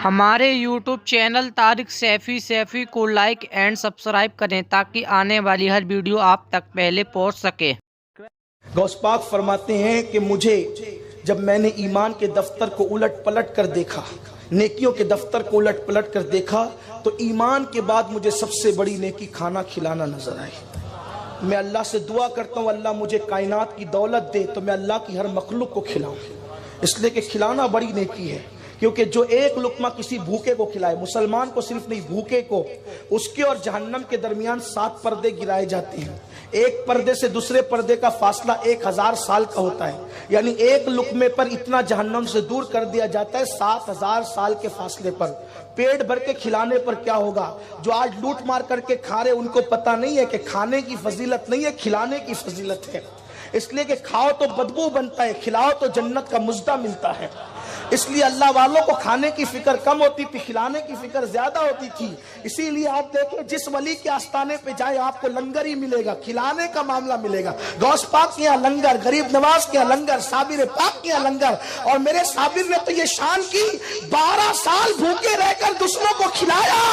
ہمارے YouTube channel Tariq Saifi کو like and subscribe کریں تاکہ آنے والی ہر ویڈیو آپ تک پہلے پہنچ سکے۔ غوث پاک فرماتے ہیں کہ مجھے جب میں نے ایمان کے دفتر کو الٹ پلٹ کر دیکھا، نیکیوں کے دفتر کو الٹ پلٹ کر دیکھا، تو ایمان کے بعد مجھے سب سے بڑی نیکی کھانا کھلانا نظر آئی۔ میں اللہ سے دعا کرتا ہوں اللہ مجھے کائنات کی دولت دے تو میں اللہ کی ہر مخلوق کو کھلاؤں، اس لیے کہ کھلانا بڑی نیکی ہے، کیونکہ جو ایک لقمہ کسی بھوکے کو کھلائے، مسلمان کو صرف نہیں بھوکے کو، اس کے اور جہنم کے درمیان 7 پردے گرائے جاتے ہیں، ایک پردے سے دوسرے پردے کا فاصلہ 1000 سال کا ہوتا ہے، یعنی ایک لقمے پر اتنا جہنم سے دور کر دیا جاتا ہے 7000 سال کے فاصلے پر۔ پیٹ بھر کے کھلانے پر کیا ہوگا؟ جو آج لوٹ مار کر کے کھا رہے ان کو پتہ نہیں ہے کہ کھانے کی فضیلت نہیں ہے، کھلانے کی فضیلت ہے، اس لیے کہ کھاؤ تو بدبو بنتا ہے، کھلاؤ تو جنت کا مزدہ ملتا ہے۔ اس لیے اللہ والوں کو کھانے کی فکر کم ہوتی تھی، کھلانے کی فکر زیادہ ہوتی تھی، اسی لیے آپ دیکھیں جس ولی کے آستانے پہ جائے آپ کو لنگر ہی ملے گا، کھلانے کا معاملہ ملے گا۔ غوث پاک کے یہاں لنگر، غریب نواز کے یہاں لنگر، صابر پاک کے یہاں لنگر، اور میرے صابر نے تو یہ شان کی 12 سال بھوکے رہ کر دشمنوں کو کھلایا۔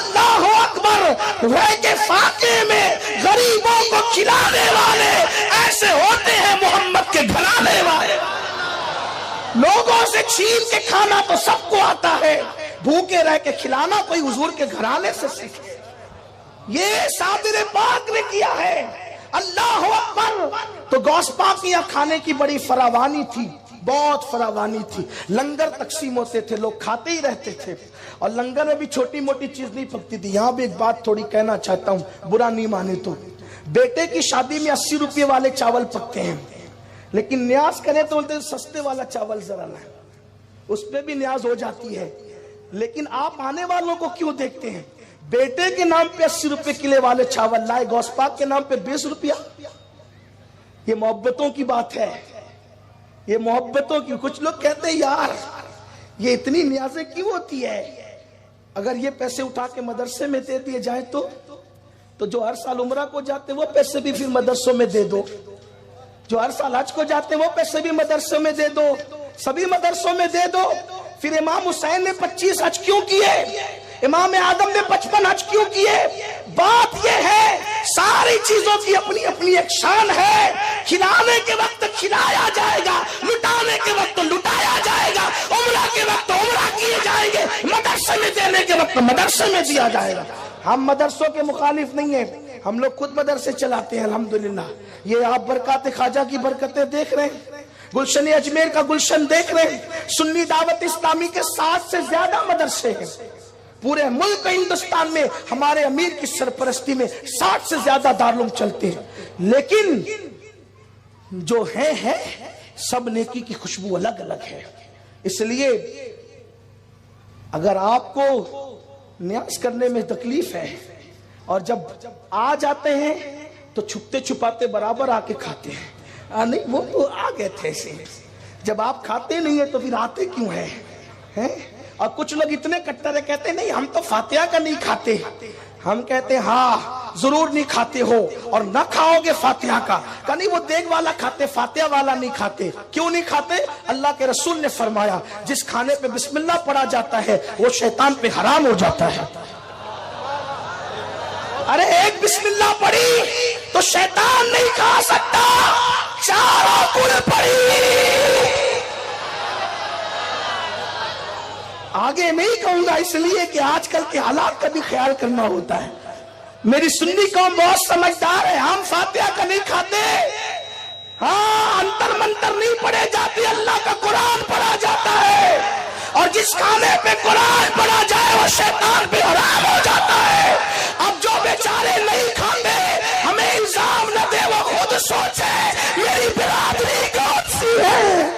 اللہ اکبر! رہ کے فاقے میں غریبوں کو کھلانے والے ایسے ہوتے ہیں محمد کے گھرانے والے۔ لوگوں سے چھین کے کھانا تو سب کو آتا ہے، بھوکے رہ کے کھلانا کوئی حضور کے گھرانے سے سیکھے، یہ صابر پاک نے کیا ہے۔ اللہ اکبر! تو غوث پاک یہاں کھانے کی بڑی فراوانی تھی، بہت فراوانی تھی، لنگر تقسیم ہوتے تھے، لوگ کھاتے ہی رہتے تھے، اور لنگر میں بھی چھوٹی موٹی چیز نہیں پکتی تھی۔ یہاں بھی ایک بات تھوڑی کہنا چاہتا ہوں، برا نہیں مانے تو، بیٹے کی شادی میں 80 روپے والے چاول پکتے ہیں، لیکن نیاز کریں تو بولتے ہیں سستے والا چاول ذرا لائیں، اس پہ بھی نیاز ہو جاتی ہے، لیکن آپ آنے والوں کو کیوں دیکھتے ہیں؟ بیٹے کے نام پہ 80 روپے کلے والے چاول لائے، غوث پاک کے نام پہ 20 روپیہ۔ یہ محبتوں کی بات ہے، یہ محبتوں کی۔ کچھ لوگ کہتے ہیں یار یہ اتنی نیازیں کیوں ہوتی ہے؟ اگر یہ پیسے اٹھا کے مدرسے میں دے دیے جائیں تو جو ہر سال عمرہ کو جاتے وہ پیسے بھی پھر مدرسوں میں دے دو، جو ہر سال حج کو جاتے وہ پیسے بھی مدرسوں میں دے دو، سبھی مدرسوں میں دے دو۔ پھر امام حسین نے 25 حج کیوں کیے؟ امام آدم نے 55 حج کیوں کیے؟ بات یہ ہے ساری چیزوں کی اپنی اپنی ایک شان ہے، کھلانے کے وقت کھلایا جائے گا، لٹانے کے وقت لٹایا جائے گا، عمرہ کے وقت عمرہ کیے جائیں گے، مدرسے میں دینے کے وقت مدرسے میں دیا جائے گا۔ ہم مدرسوں کے مخالف نہیں ہیں، ہم لوگ خود مدرسے چلاتے ہیں الحمدللہ۔ یہ آپ برکات خواجہ کی برکتیں دیکھ رہے ہیں، گلشن اجمیر کا گلشن دیکھ رہے ہیں، سنی دعوت اسلامی کے 60 سے زیادہ مدرسے ہیں پورے ملک ہندوستان میں، ہمارے امیر کی سرپرستی میں 60 سے زیادہ دارالعلوم چلتے ہیں، لیکن جو ہے سب نیکی کی خوشبو الگ الگ ہے۔ اس لیے اگر آپ کو نیاز کرنے میں تکلیف ہے اور جب آ جاتے ہیں تو چھپتے چھپاتے برابر آ کے کھاتے ہیں، نہیں وہ آ گئے تھے ایسے، جب آپ کھاتے نہیں ہیں تو پھر آتے کیوں ہیں؟ اور کچھ لوگ اتنے کٹر کہتے ہیں نہیں ہم تو فاتحہ کا نہیں کھاتے، ہم کہتے ہیں ہاں ضرور نہیں کھاتے ہو اور نہ کھاؤ گے فاتحہ کا، کہ نہیں وہ دیگ والا کھاتے فاتحہ والا نہیں کھاتے۔ کیوں نہیں کھاتے؟ اللہ کے رسول نے فرمایا جس کھانے پہ بسم اللہ پڑھا جاتا ہے وہ شیطان پہ حرام ہو جاتا ہے۔ ارے ایک بسم اللہ پڑھی تو شیطان نہیں کھا سکتا، چاروں کل پڑھی۔ آگے نہیں کہوں گا اس لیے کہ آج کل کے حالات کا بھی خیال کرنا ہوتا ہے۔ میری سنی قوم بہت سمجھدار ہے، ہم فاتحہ کا نہیں کھاتے، ہاں انتر منتر نہیں پڑھے جاتے، اللہ کا قرآن پڑھا جاتا ہے، اور جس کھانے پہ قرآن پڑھا جائے وہ شیطان پہ حرام ہو جاتا ہے۔ اب جو بیچارے نہیں کھاتے ہمیں الزام نہ دے، وہ خود سوچے میری برادری کون سی ہے۔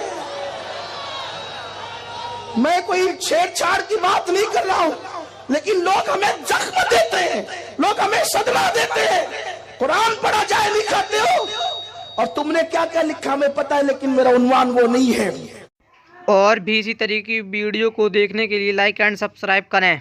میں کوئی چھیڑ چھاڑ کی بات نہیں کر رہا ہوں، لیکن لوگ ہمیں زخم دیتے ہیں، لوگ ہمیں صدمہ دیتے ہیں۔ قرآن پڑھا جائے نہیں کھاتے ہو، اور تم نے کیا کیا لکھا ہمیں پتا ہے، لیکن میرا عنوان وہ نہیں ہے۔ اور بھی اسی طریقے کی ویڈیو کو دیکھنے کے لیے لائک اینڈ سبسکرائب کریں۔